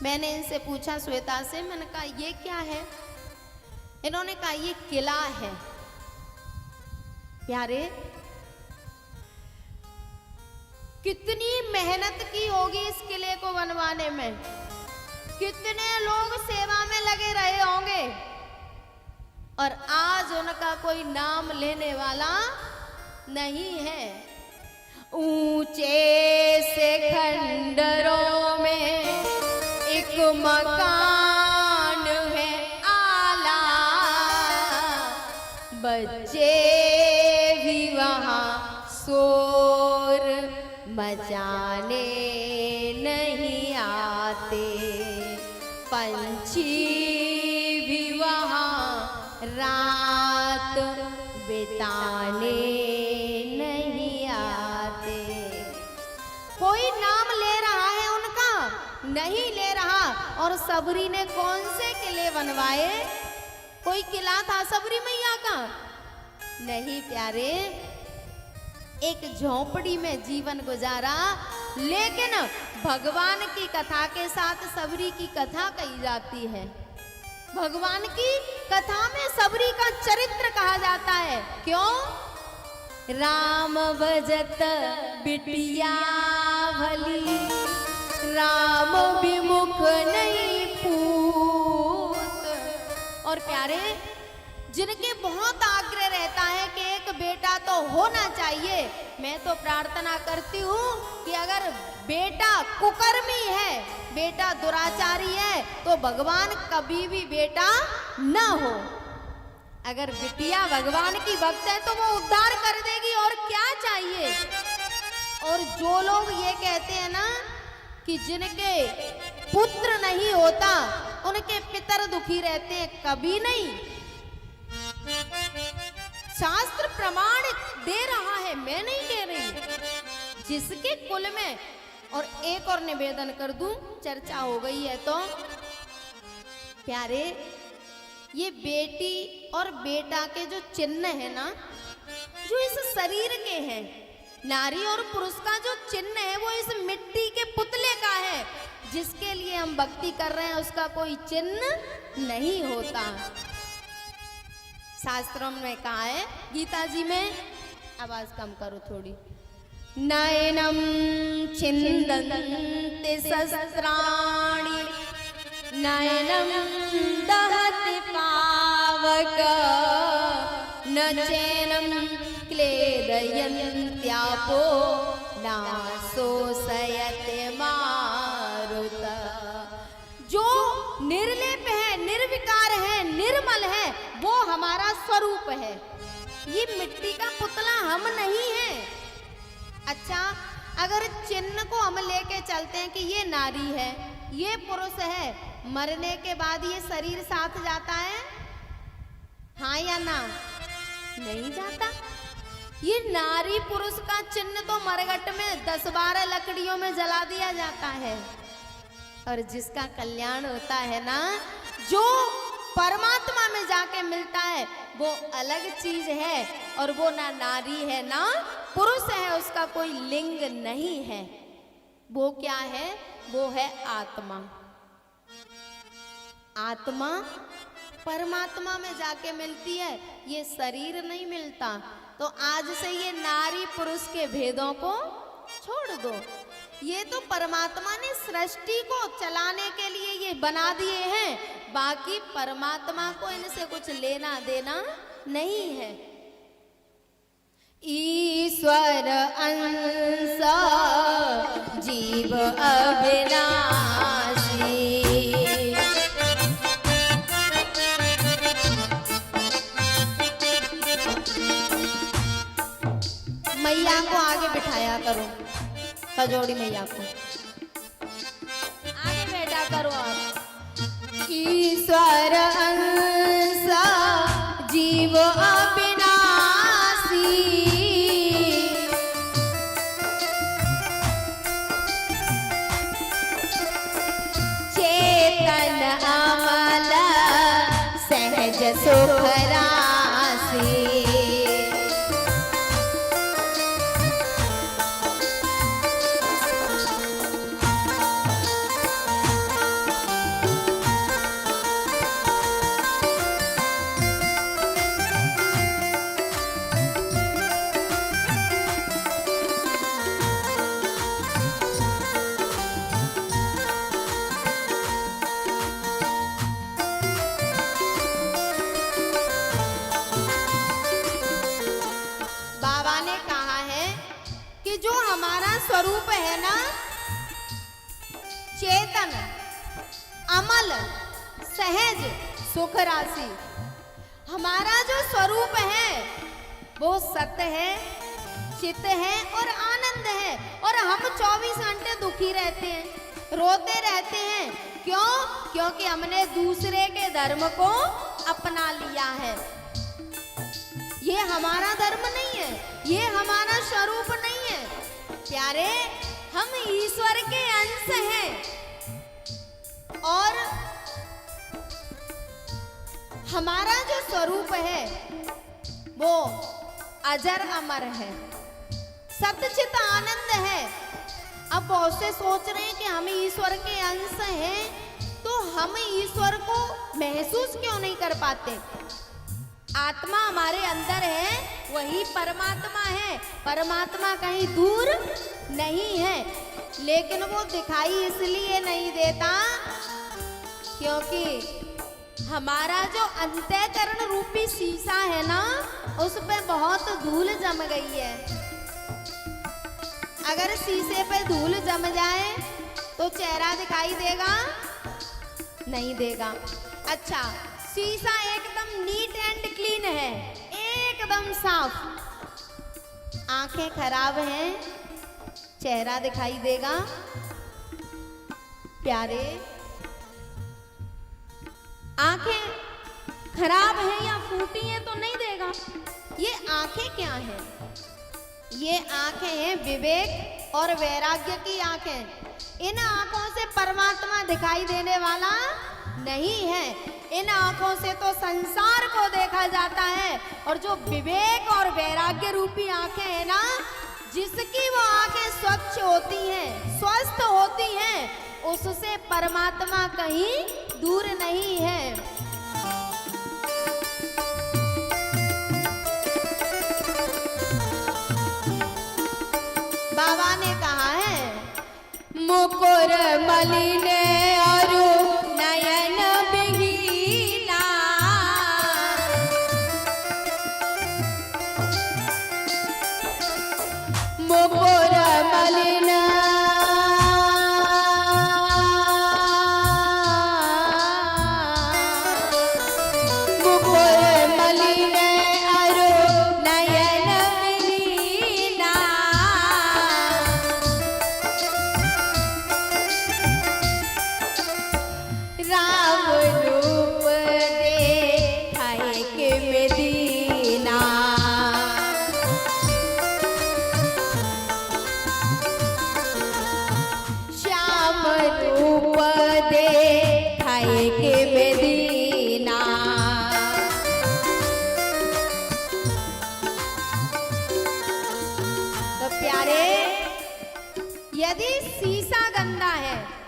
मैंने इनसे पूछा, श्वेता से, मैंने कहा ये क्या है? इन्होंने कहा ये किला है। प्यारे, कितनी मेहनत की होगी इस किले को बनवाने में, कितने लोग सेवा में लगे रहे होंगे, और आज उनका कोई नाम लेने वाला नहीं है। ऊंचे से खंडरों में एक मकान है आला, बच्चे भी वहां शोर मचाने नहीं आते, पंछी भी वहां रात बिताने नहीं आते। कोई नाम ले रहा है उनका? नहीं ले रहा। और सबरी ने कौन से किले बनवाए? कोई किला था सबरी मैया का? नहीं प्यारे, एक झोंपड़ी में जीवन गुजारा, लेकिन भगवान की कथा के साथ सबरी की कथा कही जाती है। भगवान की कथा में सबरी का चरित्र कहा जाता है। क्यों? राम भजत बिटिया भली, राम विमुख नहीं पूत। और प्यारे, जिनके बहुत आग्रह रहता है कि एक बेटा तो होना चाहिए, मैं तो प्रार्थना करती हूँ कि अगर बेटा कुकर्मी है, बेटा दुराचारी है, तो भगवान कभी भी बेटा न हो। अगर बिटिया भगवान की भक्त है तो वो उद्धार कर देगी, और क्या चाहिए। और जो लोग ये कहते हैं ना कि जिनके पुत्र नहीं होता उनके पितर दुखी रहते हैं, कभी नहीं। शास्त्र प्रमाण दे रहा है, मैं नहीं कह रही। जिसके कुल में, और एक और निवेदन कर दूं, चर्चा हो गई है तो प्यारे, ये बेटी और बेटा के जो चिन्ह है ना, जो इस शरीर के हैं, नारी और पुरुष का जो चिन्ह है वो इस मिट्टी के पुतले का है। जिसके लिए हम भक्ति कर रहे हैं उसका कोई चिन्ह नहीं होता। शास्त्रों में कहा है, गीता जी में, आवाज कम करो थोड़ी, नयनम छिन्दन्ति शस्त्राणि, नयनम दहति पावक, न चैनम क्लेदयन्त्यापो, न शोषयते मारुत। जो निर्लेप है, निर्विकार है, निर्मल है, वो हमारा स्वरूप है। ये मिट्टी का पुतला हम नहीं है। अच्छा, अगर चिन्ह को हम लेके चलते हैं कि ये नारी है, ये पुरुष है, मरने के बाद ये शरीर साथ जाता है? हाँ या ना? नहीं जाता। ये नारी पुरुष का चिन्ह तो मरघट में 10-12 लकड़ियों में जला दिया जाता है। और जिसका कल्याण होता है ना, जो परमात्मा में जाके मिलता है, वो अलग चीज है। और वो ना नारी है ना पुरुष है, उसका कोई लिंग नहीं है। वो क्या है? वो है आत्मा। आत्मा परमात्मा में जाके मिलती है, ये शरीर नहीं मिलता। तो आज से ये नारी पुरुष के भेदों को छोड़ दो। ये तो परमात्मा ने सृष्टि को चलाने के लिए ये बना दिए हैं, बाकी परमात्मा को इनसे कुछ लेना देना नहीं है। ईश्वर अंश जीव अविनाशी, मैया को आगे बिठाया करो, खजोड़ी मैया को आगे बैठा करो आप। ईश्वर अंश जीव अविनाशी, चेतन अमल सहज सुख राशि, स्वरूप है ना, चेतन, अमल, सहज, सुख राशि, हमारा जो स्वरूप है वो सत्य है, चित्त है और आनंद है। और हम 24 घंटे दुखी रहते हैं, रोते रहते हैं। क्यों? क्योंकि हमने दूसरे के धर्म को अपना लिया है। ये हमारा धर्म नहीं है, ये हमारा स्वरूप नहीं है। प्यारे, हम ईश्वर के अंश हैं और हमारा जो स्वरूप है वो अजर अमर है, सत्यचित आनंद है। अब बहुत से सोच रहे हैं कि हम ईश्वर के अंश हैं, तो हम ईश्वर को महसूस क्यों नहीं कर पाते? आत्मा हमारे अंदर है, वही परमात्मा है। परमात्मा कहीं दूर नहीं है, लेकिन वो दिखाई इसलिए नहीं देता क्योंकि हमारा जो अंतःकरण रूपी शीशा है ना, उस पे बहुत धूल जम गई है। अगर शीशे पे धूल जम जाए तो चेहरा दिखाई देगा? नहीं देगा। अच्छा, शीशा एकदम नीट एंड क्लीन है, एकदम साफ। आंखें खराब हैं, चेहरा दिखाई देगा? प्यारे, आंखें खराब हैं या फूटी हैं तो नहीं देगा। ये आंखें क्या हैं? ये आंखें हैं विवेक और वैराग्य की आंखें। इन आंखों से परमात्मा दिखाई देने वाला नहीं है। इन आंखों से तो संसार को देखा जाता है। और जो विवेक और वैराग्य रूपी आंखें हैं ना, जिसकी वो आंखें स्वच्छ होती हैं, स्वस्थ होती हैं, उससे परमात्मा कहीं दूर नहीं है। बाबा ने कहा है, मुकुर मलिन अरु नयन बिहीना, मुकुर मलिन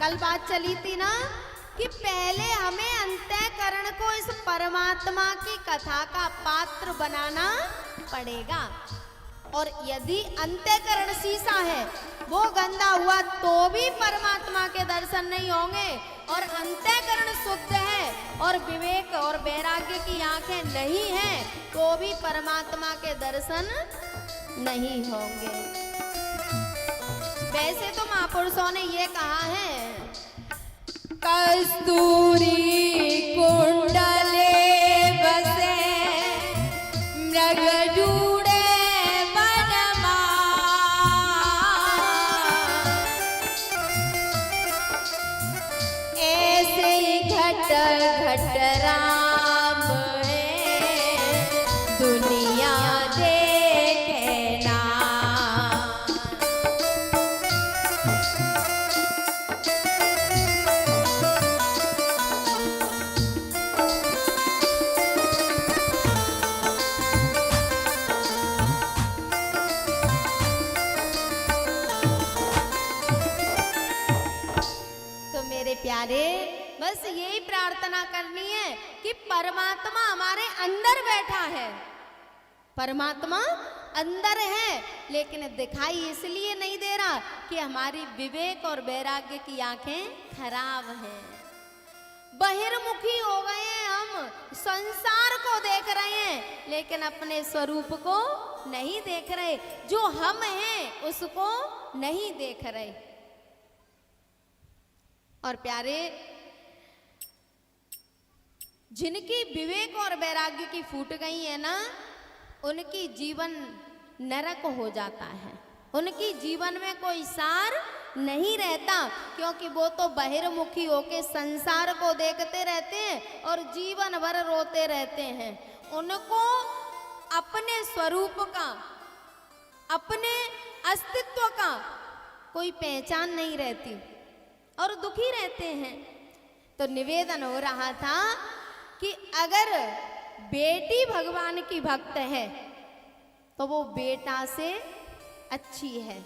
कल बात चली थी ना कि पहले हमें अंतःकरण को इस परमात्मा की कथा का पात्र बनाना पड़ेगा। और यदि अंतःकरण शीशा है, वो गंदा हुआ तो भी परमात्मा के दर्शन नहीं होंगे। और अंतःकरण शुद्ध है और विवेक और वैराग्य की आंखें नहीं हैं, तो भी परमात्मा के दर्शन नहीं होंगे। वैसे तो महापुरुषों ने ये कहा है, कस्तूरी कुंडले बसे मृग ढूंढे वनमा, ऐसे ही घट घट राम है दुनिया देखना। प्यारे, बस यही प्रार्थना करनी है कि परमात्मा हमारे अंदर बैठा है। परमात्मा अंदर है, लेकिन दिखाई इसलिए नहीं दे रहा कि हमारी विवेक और वैराग्य की आंखें खराब हैं। बहिर्मुखी हो गए हैं, हम संसार को देख रहे हैं लेकिन अपने स्वरूप को नहीं देख रहे। जो हम हैं उसको नहीं देख रहे। और प्यारे, जिनकी विवेक और वैराग्य की फूट गई है ना, उनकी जीवन नरक हो जाता है, उनकी जीवन में कोई सार नहीं रहता, क्योंकि वो तो बहिर्मुखी होके संसार को देखते रहते हैं और जीवन भर रोते रहते हैं। उनको अपने स्वरूप का, अपने अस्तित्व का कोई पहचान नहीं रहती और दुखी रहते हैं। तो निवेदन हो रहा था कि अगर बेटी भगवान की भक्त है तो वो बेटा से अच्छी है।